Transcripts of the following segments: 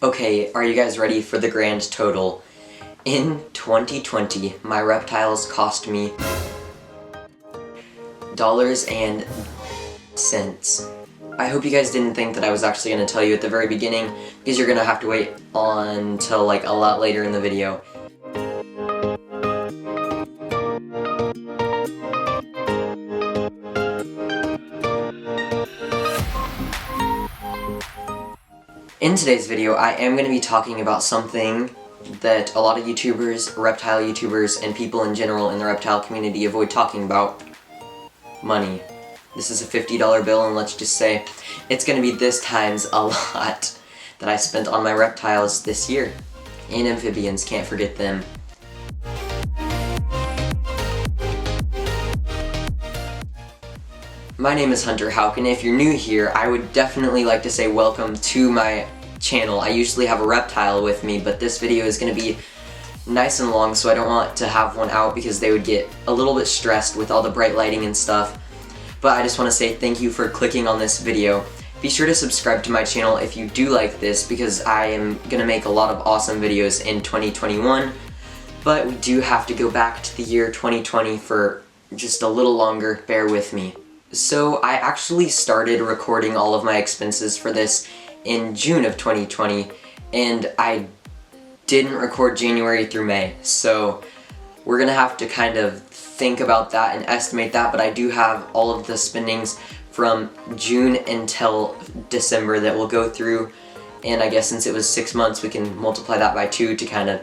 Okay, are you guys ready for the grand total? In 2020, my reptiles cost me dollars and cents. I hope you guys didn't think that I was actually going to tell you at the very beginning, because you're going to have to wait until like a lot later in the video. In today's video, I am going to be talking about something that a lot of YouTubers, reptile YouTubers, and people in general in the reptile community avoid talking about: money. This is a $50 bill, and let's just say it's going to be this times a lot that I spent on my reptiles this year. And amphibians, can't forget them. My name is Hunter Houck, and if you're new here, I would definitely like to say welcome to my channel. I usually have a reptile with me, but this video is going to be nice and long, so I don't want to have one out because they would get a little bit stressed with all the bright lighting and stuff. But I just want to say thank you for clicking on this video. Be sure to subscribe to my channel if you do like this, because I am going to make a lot of awesome videos in 2021. But we do have to go back to the year 2020 for just a little longer. Bear with me. So I actually started recording all of my expenses for this in June of 2020, and I didn't record January through May, so we're gonna have to kind of think about that and estimate that, but I do have all of the spendings from June until December that we'll go through, and I guess since it was 6 months, we can multiply that by 2 to kind of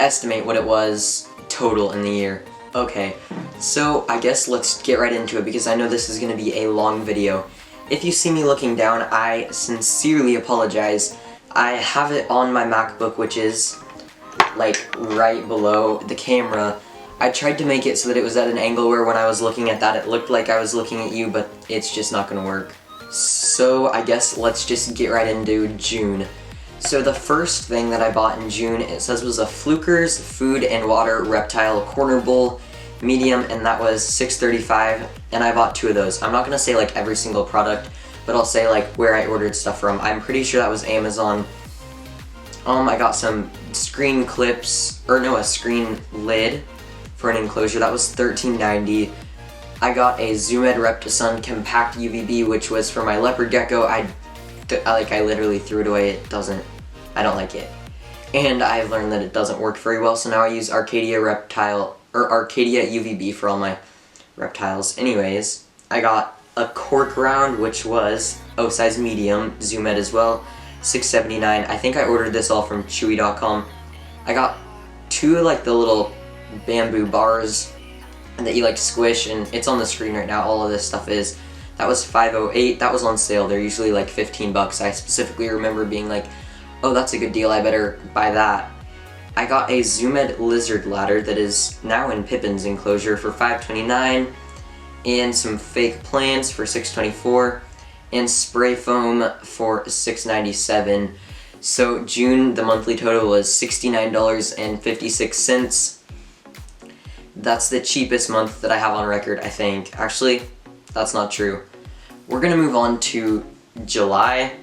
estimate what it was total in the year. Okay, so I guess let's get right into it, because I know this is going to be a long video. If you see me looking down, I sincerely apologize. I have it on my MacBook, which is like right below the camera. I tried to make it so that it was at an angle where when I was looking at that it looked like I was looking at you, but it's just not going to work. So I guess let's just get right into June. So the first thing that I bought in June, it says, was a Fluker's Food and Water Reptile Corner Bowl medium, and that was $6.35, and I bought 2 of those. I'm not going to say like every single product, but I'll say like where I ordered stuff from. I'm pretty sure that was Amazon. I got some screen clips, or no, a screen lid for an enclosure. That was $13.90. I got a Zoomed Reptisun Compact UVB, which was for my leopard gecko. I literally threw it away. I don't like it. And I've learned that it doesn't work very well, so now I use Arcadia UVB for all my reptiles. Anyways, I got a cork round, which was size medium, Zoomed as well, $6.79. I think I ordered this all from Chewy.com. I got 2 like the little bamboo bars that you like squish, and it's on the screen right now, all of this stuff is. That was $5.08. That was on sale. They're usually like 15 bucks. I specifically remember being like, oh, that's a good deal, I better buy that. I got a Zoomed lizard ladder that is now in Pippin's enclosure for $5.29, and some fake plants for $6.24, and spray foam for $6.97. So June, the monthly total was $69.56. That's the cheapest month that I have on record, I think. Actually, that's not true. We're gonna move on to July.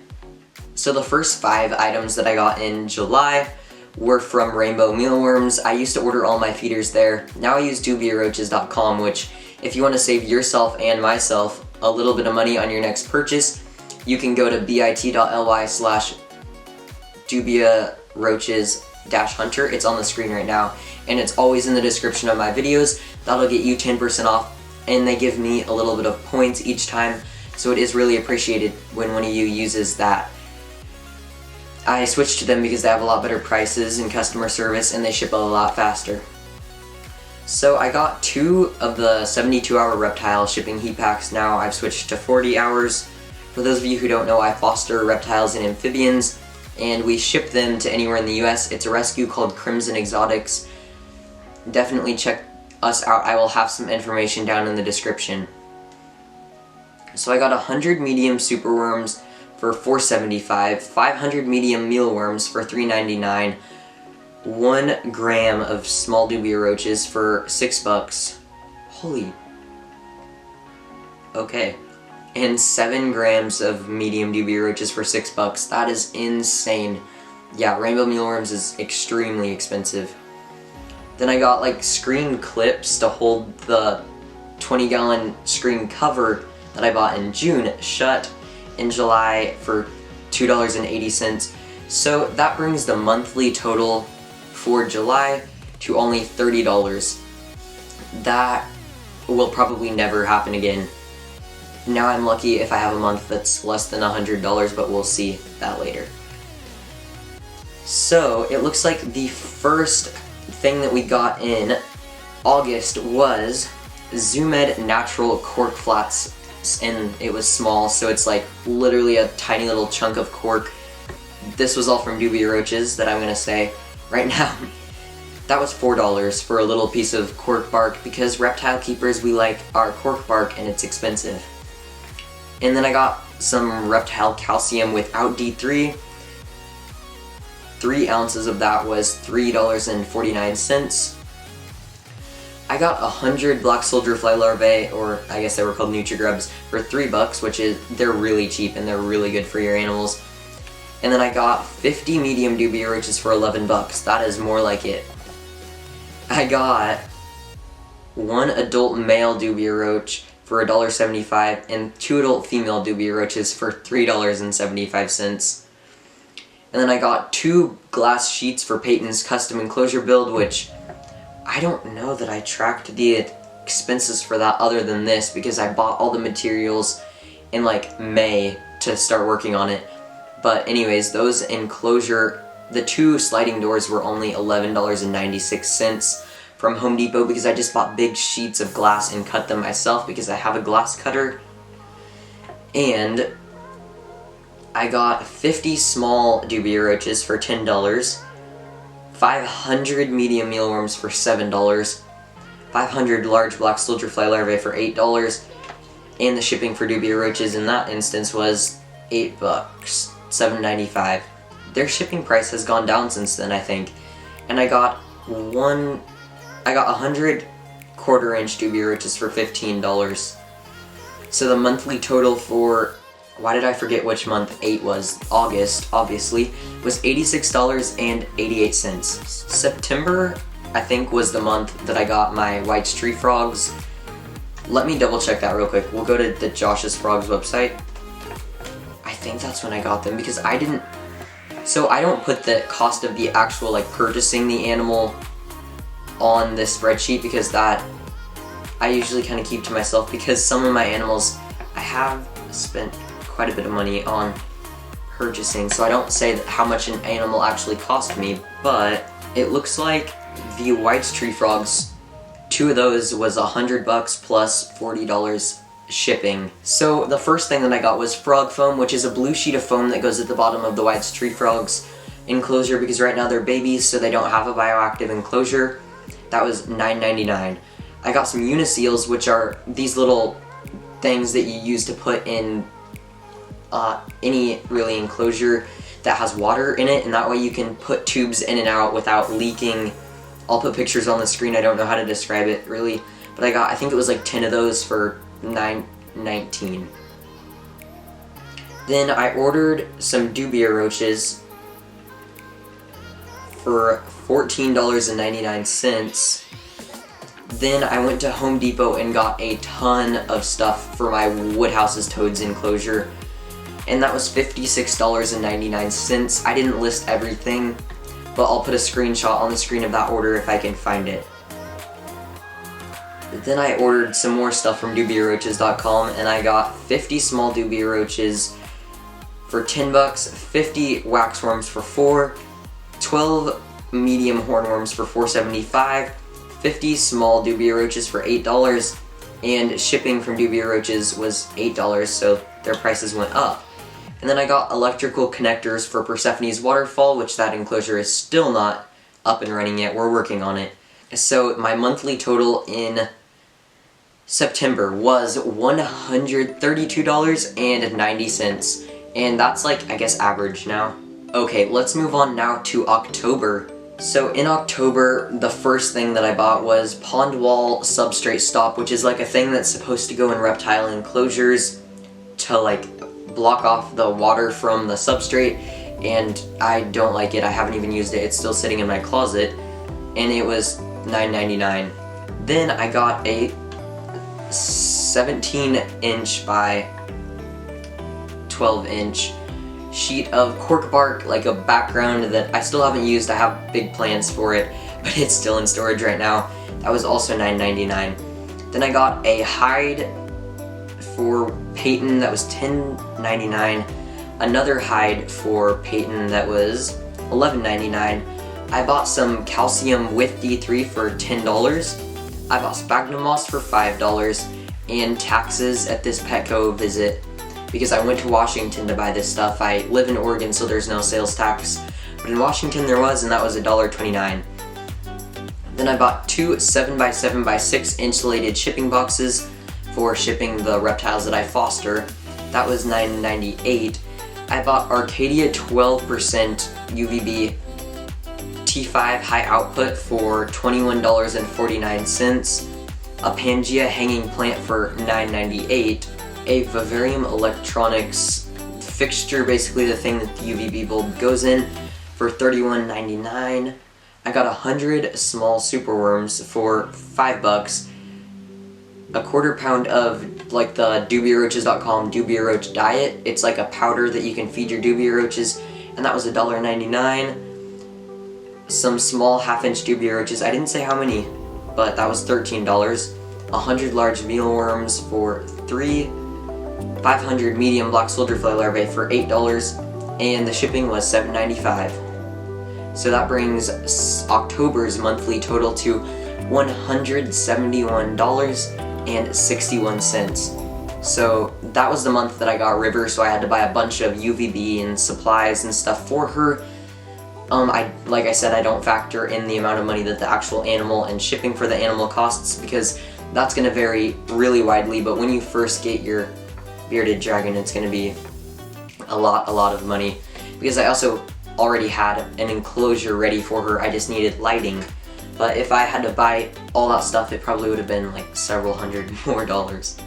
So the first 5 items that I got in July were from Rainbow Mealworms. I used to order all my feeders there. Now I use dubiaroaches.com, which if you want to save yourself and myself a little bit of money on your next purchase, you can go to bit.ly/dubiaroaches-hunter. It's on the screen right now, and it's always in the description of my videos. That'll get you 10% off, and they give me a little bit of points each time, so it is really appreciated when one of you uses that. I switched to them because they have a lot better prices and customer service, and they ship a lot faster. So I got 2 of the 72-hour reptile shipping heat packs. Now I've switched to 40 hours. For those of you who don't know, I foster reptiles and amphibians, and we ship them to anywhere in the US. It's a rescue called Crimson Exotics. Definitely check us out. I will have some information down in the description. So I got 100 medium superworms for $4.75, 500 medium mealworms for $3.99, 1 gram of small dubia roaches for $6. Holy. Okay. And 7 grams of medium dubia roaches for $6. That is insane. Yeah, rainbow mealworms is extremely expensive. Then I got like screen clips to hold the 20-gallon screen cover that I bought in June shut in July for $2.80. So that brings the monthly total for July to only $30. That will probably never happen again. Now I'm lucky if I have a month that's less than $100, but we'll see that later. So it looks like the first thing that we got in August was Zoomed Natural Cork Flats, and it was small, so it's like literally a tiny little chunk of cork. This was all from Dubia Roaches that I'm gonna say right now. That was $4 for a little piece of cork bark because reptile keepers, we like our cork bark and it's expensive. And then I got some reptile calcium without D3. 3 ounces of that was $3.49. I got 100 black soldier fly larvae, or I guess they were called NutriGrubs, for $3, which is, they're really cheap and they're really good for your animals. And then I got 50 medium dubia roaches for $11. That is more like it. I got 1 adult male dubia roach for $1.75 and 2 adult female dubia roaches for $3.75. And then I got 2 glass sheets for Peyton's custom enclosure build, which I don't know that I tracked the expenses for that other than this because I bought all the materials in like May to start working on it. But anyways, those enclosure, the 2 sliding doors were only $11.96 from Home Depot because I just bought big sheets of glass and cut them myself because I have a glass cutter. And I got 50 small dubia roaches for $10, 500 medium mealworms for $7, 500 large black soldier fly larvae for $8, and the shipping for dubia roaches in that instance was $8, $7.95. Their shipping price has gone down since then, I think. And I got 100 quarter-inch dubia roaches for $15. So the monthly total for, why did I forget which month 8 was? August, obviously, was $86.88. September, I think, was the month that I got my White's tree frogs. Let me double check that real quick. We'll go to the Josh's Frogs website. I think that's when I got them because I didn't, so I don't put the cost of the actual like purchasing the animal on this spreadsheet because that I usually kind of keep to myself because some of my animals I have spent quite a bit of money on purchasing, so I don't say that how much an animal actually cost me, but it looks like the White's tree frogs, 2 of those was $100 plus $40 shipping. So the first thing that I got was frog foam, which is a blue sheet of foam that goes at the bottom of the White's tree frogs enclosure because right now they're babies, so they don't have a bioactive enclosure. That was $9.99. I got some uniseals, which are these little things that you use to put in any really enclosure that has water in it, and that way you can put tubes in and out without leaking. I'll put pictures on the screen. I don't know how to describe it really, but I think it was like 10 of those for $9.19. Then I ordered some dubia roaches for $14.99. Then I went to Home Depot and got a ton of stuff for my Woodhouse's toads enclosure, and that was $56.99. I didn't list everything, but I'll put a screenshot on the screen of that order if I can find it. Then I ordered some more stuff from dubiaroaches.com, and I got 50 small dubia roaches for $10, 50 waxworms for $4, 12 medium hornworms for $4.75, 50 small dubia roaches for $8, and shipping from Dubia Roaches was $8, so their prices went up. And then I got electrical connectors for Persephone's waterfall, which that enclosure is still not up and running yet. We're working on it. So my monthly total in September was $132.90, and that's like, I guess, average now. Okay, let's move on now to October. So in October, the first thing that I bought was pond wall substrate stop, which is like a thing that's supposed to go in reptile enclosures to like block off the water from the substrate. and I don't like it. I haven't even used it. It's still sitting in my closet, and it was $9.99. Then I got a 17-inch by 12-inch sheet of cork bark, like a background that I still haven't used. I have big plans for it, but it's still in storage right now. That was also $9.99. Then I got a hide for Peyton that was $10.99. Another hide for Peyton that was $11.99. I bought some calcium with D3 for $10. I bought sphagnum moss for $5, and taxes at this Petco visit, because I went to Washington to buy this stuff. I live in Oregon, so there's no sales tax, but in Washington there was, and that was $1.29. Then I bought two 7x7x6 insulated shipping boxes for shipping the reptiles that I foster. That was $9.98. I bought Arcadia 12% UVB T5 high output for $21.49. A Pangea hanging plant for $9.98. A Vivarium Electronics fixture, basically the thing that the UVB bulb goes in, for $31.99. I got 100 small superworms for $5. A quarter pound of like the dubia-roaches.com Dubia Roach Diet. It's like a powder that you can feed your dubia roaches, and that was $1.99. Some small half-inch dubia roaches. I didn't say how many, but that was $13. 100 large mealworms for $3. 500 medium black soldier fly larvae for $8, and the shipping was $7.95. So that brings October's monthly total to $171.61. So that was the month that I got River, so I had to buy a bunch of UVB and supplies and stuff for her. Like I said, I don't factor in the amount of money that the actual animal and shipping for the animal costs, because that's going to vary really widely, but when you first get your bearded dragon, it's going to be a lot of money, because I also already had an enclosure ready for her. I just needed lighting, but if I had to buy all that stuff, it probably would have been like several hundred more dollars.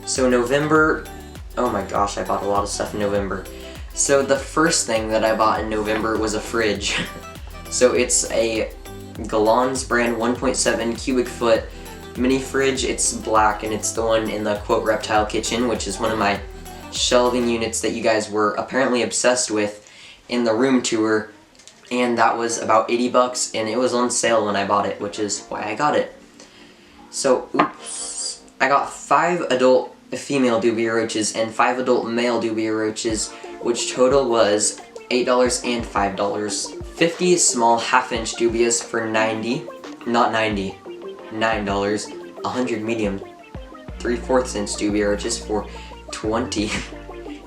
So November, oh my gosh, I bought a lot of stuff in November. So the first thing that I bought in November was a fridge. So it's a Galon's brand 1.7 cubic foot mini fridge. It's black, and it's the one in the quote reptile kitchen, which is one of my shelving units that you guys were apparently obsessed with in the room tour, and that was about $80, and it was on sale when I bought it, which is why I got it. So, oops, I got 5 adult female dubia roaches and 5 adult male dubia roaches, which total was $8 and $5. 50 small half-inch dubias for $9. $9. 100 medium 3/4 inch dubia roaches for $20.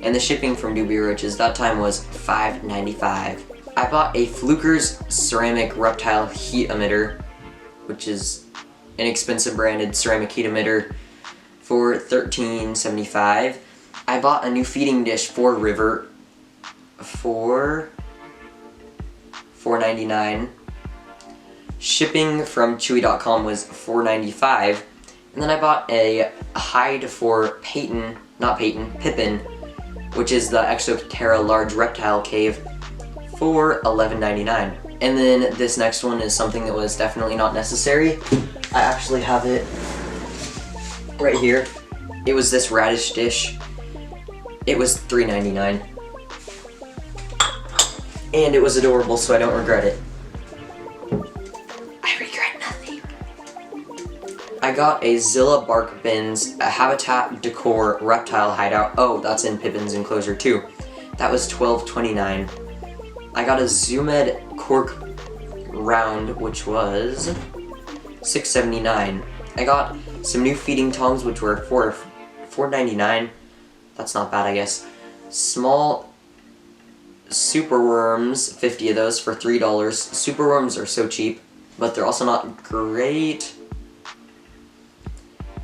And the shipping from dubia roaches that time was $5.95. I bought a Fluker's ceramic reptile heat emitter, which is an expensive branded ceramic heat emitter, for $13.75. I bought a new feeding dish for River for $4.99. Shipping from Chewy.com was $4.95. And then I bought a hide for Pippin, which is the Exoterra large reptile cave, for $11.99. And then this next one is something that was definitely not necessary. I actually have it right here. It was this radish dish. It was $3.99. And it was adorable, so I don't regret it. I regret nothing. I got a Zilla Bark Bins, a Habitat Decor reptile hideout. Oh, that's in Pippin's enclosure too. That was $12.29. I got a Zoomed cork round, which was $6.79. I got some new feeding tongs, which were $4.99. That's not bad, I guess. Small superworms, 50 of those for $3. Superworms are so cheap, but they're also not great.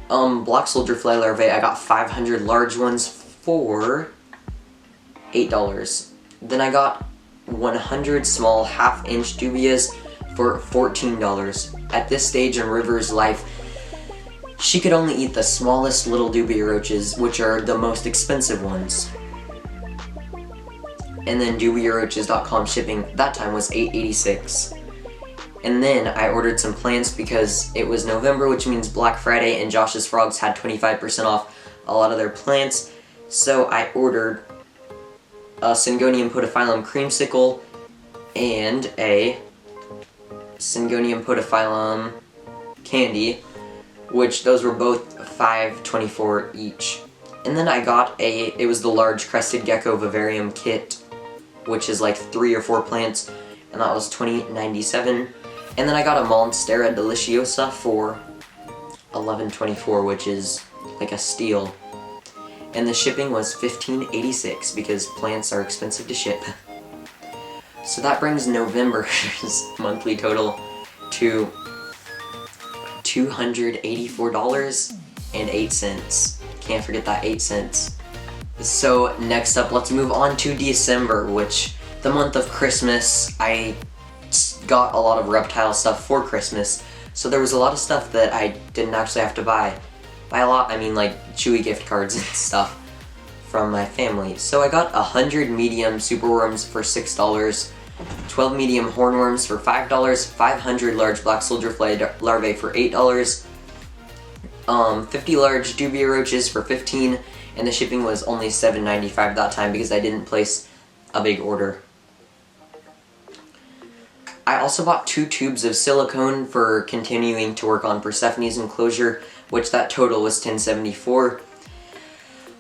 Black soldier fly larvae, I got 500 large ones for $8. Then I got 100 small half-inch dubias for $14. at this stage in River's life, she could only eat the smallest little dubia roaches, which are the most expensive ones. And then dubiaroaches.com shipping that time was $8.86. And then I ordered some plants because it was November, which means Black Friday, and Josh's Frogs had 25% off a lot of their plants. So I ordered a Syngonium podophyllum creamsicle and a Syngonium podophyllum candy, which those were both $5.24 each. And then I got it was the large crested gecko vivarium kit, which is like 3 or 4 plants, and that was $20.97. And then I got a Monstera deliciosa for $11.24, which is like a steal. And the shipping was $15.86 because plants are expensive to ship. So that brings November's monthly total to $284.08. Can't forget that 8 cents. So next up, let's move on to December, which the month of Christmas. I got a lot of reptile stuff for Christmas, so there was a lot of stuff that I didn't actually have to buy. By a lot, I mean like Chewy gift cards and stuff from my family. So I got 100 medium superworms for $6, 12 medium hornworms for $5, 500 large black soldier fly larvae for $8, 50 large dubia roaches for $15, and the shipping was only $7.95 that time because I didn't place a big order. I also bought 2 tubes of silicone for continuing to work on Persephone's enclosure, which that total was $10.74.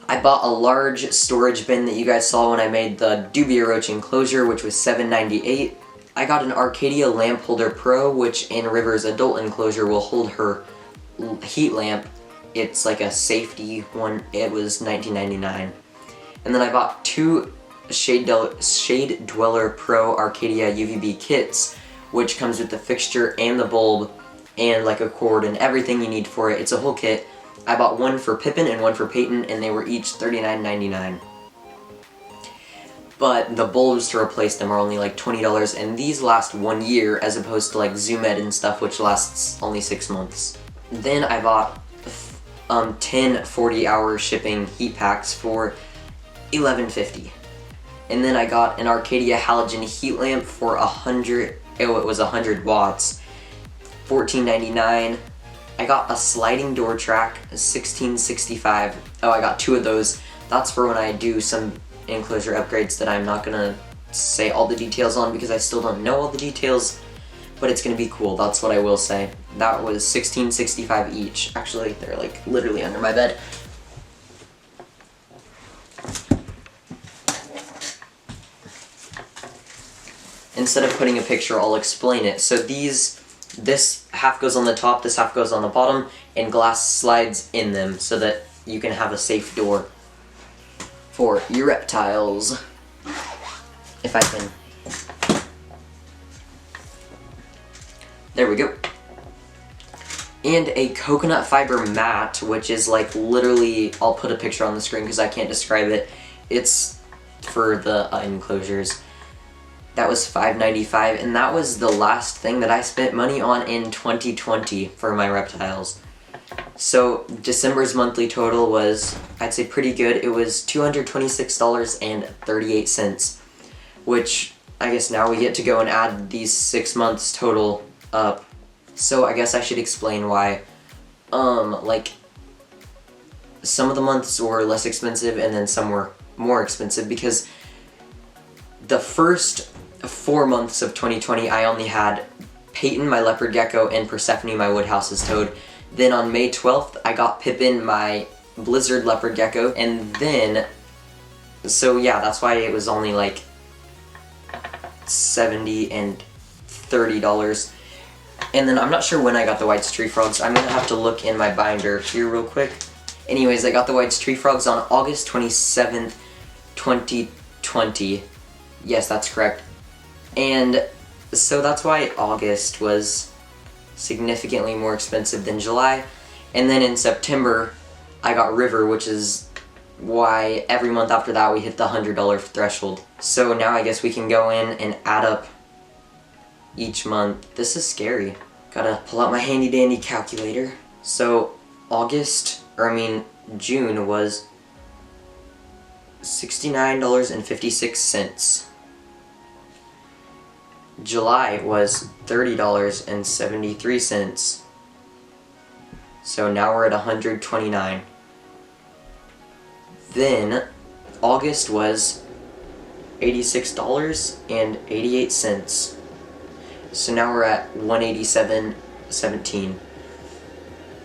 I bought a large storage bin that you guys saw when I made the dubia roach enclosure, which was $7.98. I got an Arcadia lamp holder pro, which in River's adult enclosure will hold her heat lamp. It's like a safety one. It was $19.99. And then I bought 2 Shade Dweller Pro Arcadia UVB kits, which comes with the fixture and the bulb and like a cord and everything you need for it. It's a whole kit. I bought one for Pippin and one for Peyton, and they were each $39.99. But the bulbs to replace them are only like $20, and these last 1 year as opposed to like Zoom Ed and stuff, which lasts only 6 months. Then I bought 10 40-hour shipping heat packs for $11.50. And then I got an Arcadia halogen heat lamp for 100 watts, $14.99. I got a sliding door track, $16.65. Oh, I got 2 of those. That's for when I do some enclosure upgrades that I'm not gonna say all the details on because I still don't know all the details, but it's gonna be cool. That's what I will say. That was $16.65 each. Actually, they're like literally under my bed. Instead of putting a picture, I'll explain it. So this half goes on the top, this half goes on the bottom, and glass slides in them so that you can have a safe door for your reptiles. If I can. There we go. And a coconut fiber mat, which is like literally, I'll put a picture on the screen because I can't describe it. It's for the enclosures. That was $5.95, and that was the last thing that I spent money on in 2020 for my reptiles. So December's monthly total was, I'd say, pretty good. It was $226.38, which I guess now we get to go and add these 6 months total up. So I guess I should explain why, like, some of the months were less expensive and then some were more expensive, because the first 4 months of 2020, I only had Peyton, my leopard gecko, and Persephone, my woodhouse's toad. Then on May 12th, I got Pippin, my blizzard leopard gecko, and then, so yeah, that's why it was only like $70 and $30. And then I'm not sure when I got the White's tree frogs. I'm gonna have to look in my binder here real quick. Anyways, I got the White's tree frogs on August 27th, 2020. Yes, that's correct. And so that's why August was significantly more expensive than July. And then in September, I got River, which is why every month after that we hit the $100 threshold. So now I guess we can go in and add up each month. This is scary, Gotta pull out my handy dandy calculator. So June was $69.56. July was $30.73. So now we're at $129. Then August was $86.88. So now we're at $187.17.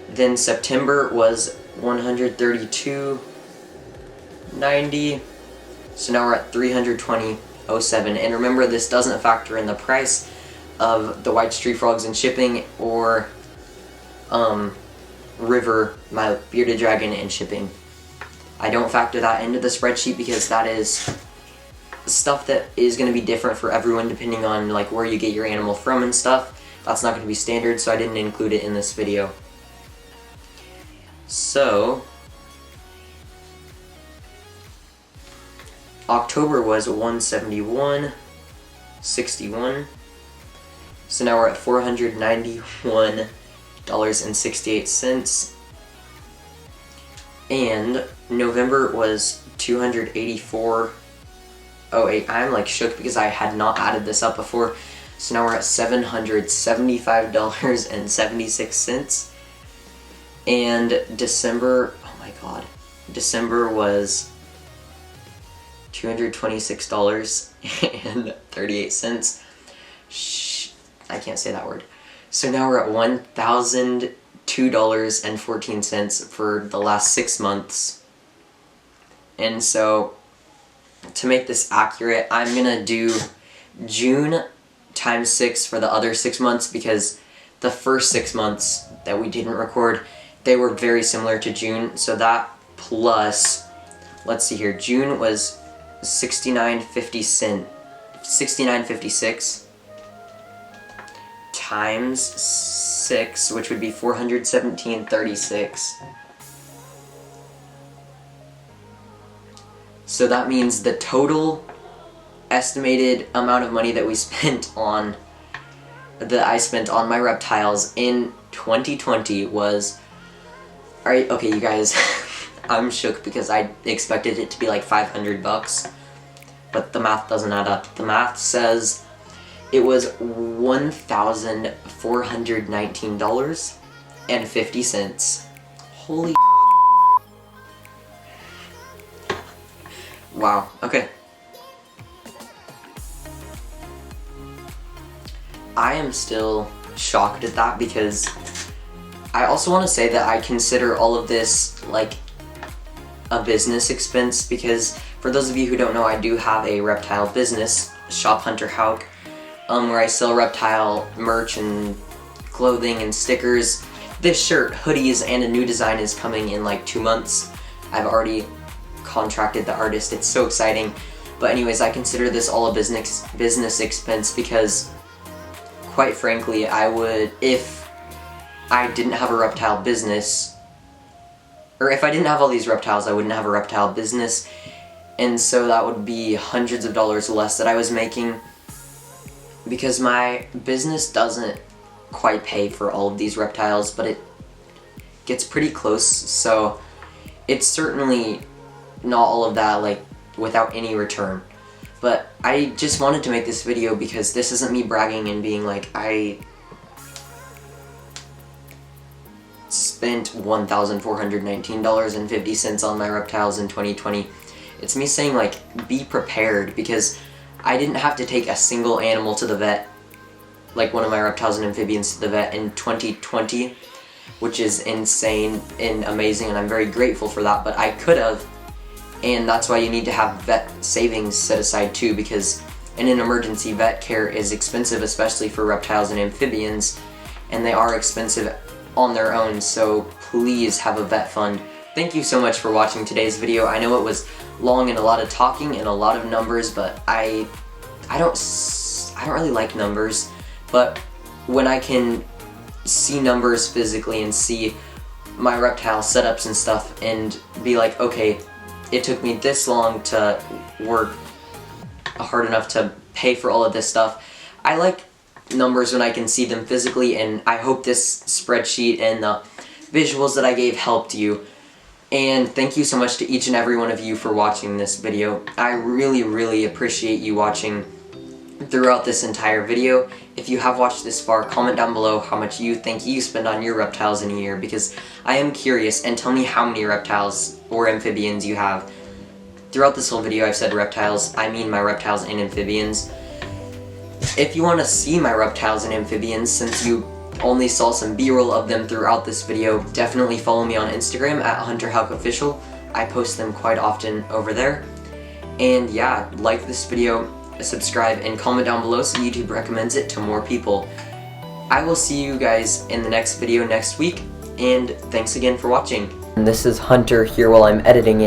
Then September was $132.90. So now we're at $320.07. And remember, this doesn't factor in the price of the white tree frogs and shipping, or River, my bearded dragon, and shipping. I don't factor that into the spreadsheet because that is stuff that is going to be different for everyone depending on like where you get your animal from and stuff. That's not going to be standard, so I didn't include it in this video. So October was $171.61. So now we're at $491.68. And November was $284.08. I'm like shook because I had not added this up before. So now we're at $775.76. And December, oh my god, December was $226.38. Shh, I can't say that word. So now we're at $1,002.14 for the last 6 months. And so to make this accurate, I'm gonna do June times 6 for the other 6 months, because the first 6 months that we didn't record, they were very similar to June. So that plus, let's see here, June was $69.56 times 6, which would be $417.36. So that means the total estimated amount of money that we spent on, that I spent on my reptiles in 2020 was, alright, okay you guys, I'm shook because I expected it to be like $500, but the math doesn't add up. The math says it was $1,419.50. Holy wow, okay. I am still shocked at that, because I also want to say that I consider all of this like a business expense, because for those of you who don't know, I do have a reptile business, Shop Hunter Houck, where I sell reptile merch and clothing and stickers. This shirt, hoodies, and a new design is coming in like 2 months. I've already contracted the artist. It's so exciting. But anyways, I consider this all a business expense, because quite frankly, I would, if I didn't have a reptile business, or if I didn't have all these reptiles, I wouldn't have a reptile business, and so that would be hundreds of dollars less that I was making, because my business doesn't quite pay for all of these reptiles, but it gets pretty close. So it's certainly not all of that like without any return. But I just wanted to make this video because this isn't me bragging and being like, I spent $1,419.50 on my reptiles in 2020. It's me saying like, be prepared, because I didn't have to take a single animal to the vet, like one of my reptiles and amphibians to the vet in 2020, which is insane and amazing, and I'm very grateful for that, but I could have. And that's why you need to have vet savings set aside too, because in an emergency, vet care is expensive, especially for reptiles and amphibians, and they are expensive on their own, so please have a vet fund. Thank you so much for watching today's video. I know it was long and a lot of talking and a lot of numbers, but I don't really like numbers, but when I can see numbers physically and see my reptile setups and stuff and be like, okay, it took me this long to work hard enough to pay for all of this stuff. I like numbers when I can see them physically, and I hope this spreadsheet and the visuals that I gave helped you. And thank you so much to each and every one of you for watching this video. I really appreciate you watching throughout this entire video. If you have watched this far, comment down below how much you think you spend on your reptiles in a year, because I am curious, and tell me how many reptiles or amphibians you have. Throughout this whole video I've said reptiles, I mean my reptiles and amphibians. If you want to see my reptiles and amphibians, since you only saw some b-roll of them throughout this video, definitely follow me on Instagram at Houck Official. I post them quite often over there. And yeah, like this video, subscribe, and comment down below so YouTube recommends it to more people. I will see you guys in the next video next week, and thanks again for watching. And this is Hunter here while I'm editing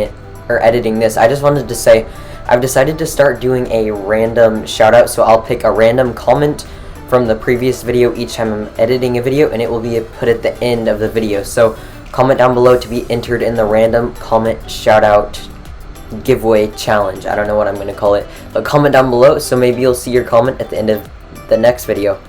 this. I just wanted to say I've decided to start doing a random shout out, so I'll pick a random comment from the previous video each time I'm editing a video, and it will be put at the end of the video. So comment down below to be entered in the random comment shout out giveaway challenge. I don't know what I'm going to call it, but comment down below so maybe you'll see your comment at the end of the next video.